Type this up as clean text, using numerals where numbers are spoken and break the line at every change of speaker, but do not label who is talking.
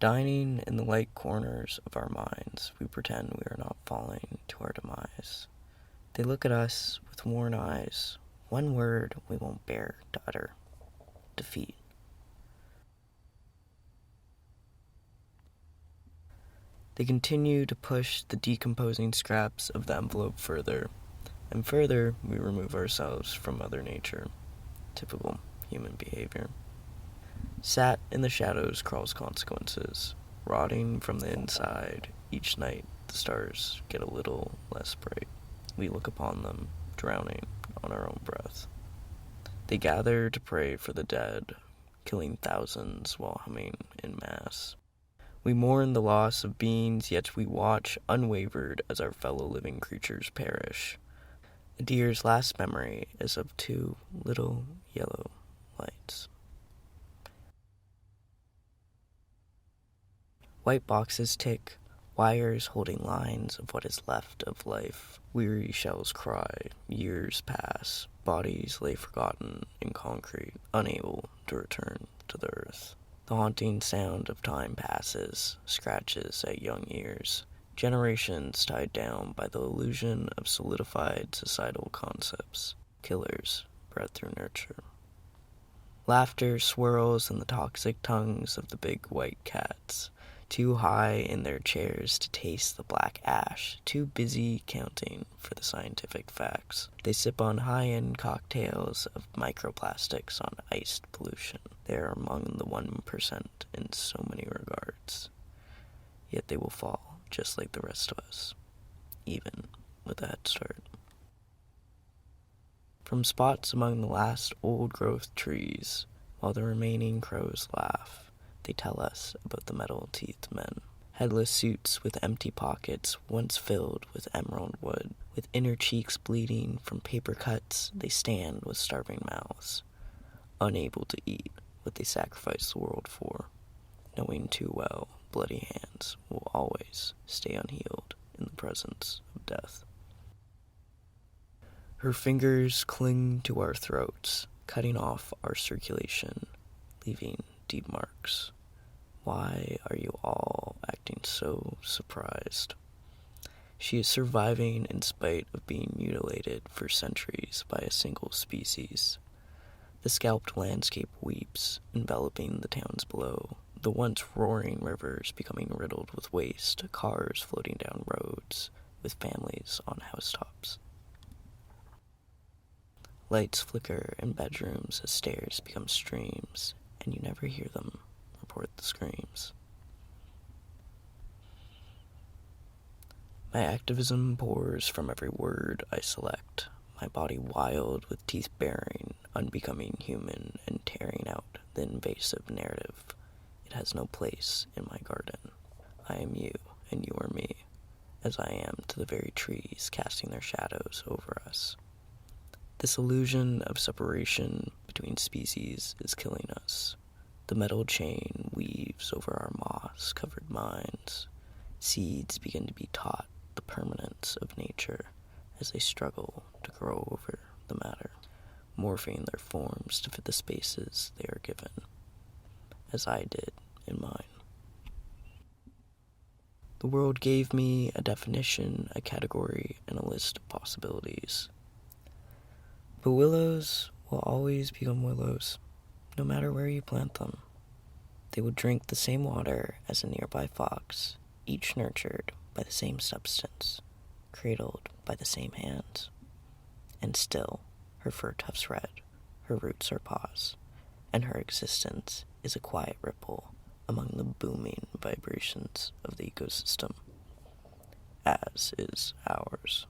Dining in the light corners of our minds, we pretend we are not falling to our demise. They look at us with worn eyes. One word we won't bear to utter: defeat. They continue to push the decomposing scraps of the envelope further, and further we remove ourselves from Mother Nature. Typical human behavior. Sat in the shadows crawls consequences, rotting from the inside. Each night the stars get a little less bright. We look upon them, drowning on our own breath. They gather to pray for the dead, killing thousands while humming in mass. We mourn the loss of beings, yet we watch unwavered as our fellow living creatures perish. A deer's last memory is of 2 little yellow lights. White boxes tick, wires holding lines of what is left of life. Weary shells cry, years pass, bodies lay forgotten in concrete, unable to return to the earth. The haunting sound of time passes, scratches at young ears. Generations tied down by the illusion of solidified societal concepts. Killers bred through nurture. Laughter swirls in the toxic tongues of the big white cats, too high in their chairs to taste the black ash, too busy counting for the scientific facts. They sip on high-end cocktails of microplastics on iced pollution. They are among the 1% in so many regards. Yet they will fall just like the rest of us, even with a head start. From spots among the last old-growth trees, while the remaining crows laugh, they tell us about the metal-teethed men. Headless suits with empty pockets, once filled with emerald wood. With inner cheeks bleeding from paper cuts, they stand with starving mouths, unable to eat what they sacrifice the world for, knowing too well bloody hands will always stay unhealed in the presence of death. Her fingers cling to our throats, cutting off our circulation, leaving deep marks. Why are you all acting so surprised? She is surviving in spite of being mutilated for centuries by a single species. The scalped landscape weeps, enveloping the towns below, the once roaring rivers becoming riddled with waste, cars floating down roads, with families on housetops. Lights flicker in bedrooms as stairs become streams, and you never hear them report the screams. My activism pours from every word I select, my body wild with teeth baring, unbecoming human, and tearing out the invasive narrative. It has no place in my garden. I am you, and you are me, as I am to the very trees casting their shadows over us. This illusion of separation between species is killing us. The metal chain weaves over our moss-covered minds. Seeds begin to be taught the permanence of nature as they struggle to grow over the matter, morphing their forms to fit the spaces they are given, as I did in mine. The world gave me a definition, a category, and a list of possibilities. But willows will always become willows, no matter where you plant them. They will drink the same water as a nearby fox, each nurtured by the same substance, cradled by the same hands. And still, her fur tufts red, her roots are paws, and her existence is a quiet ripple among the booming vibrations of the ecosystem, as is ours.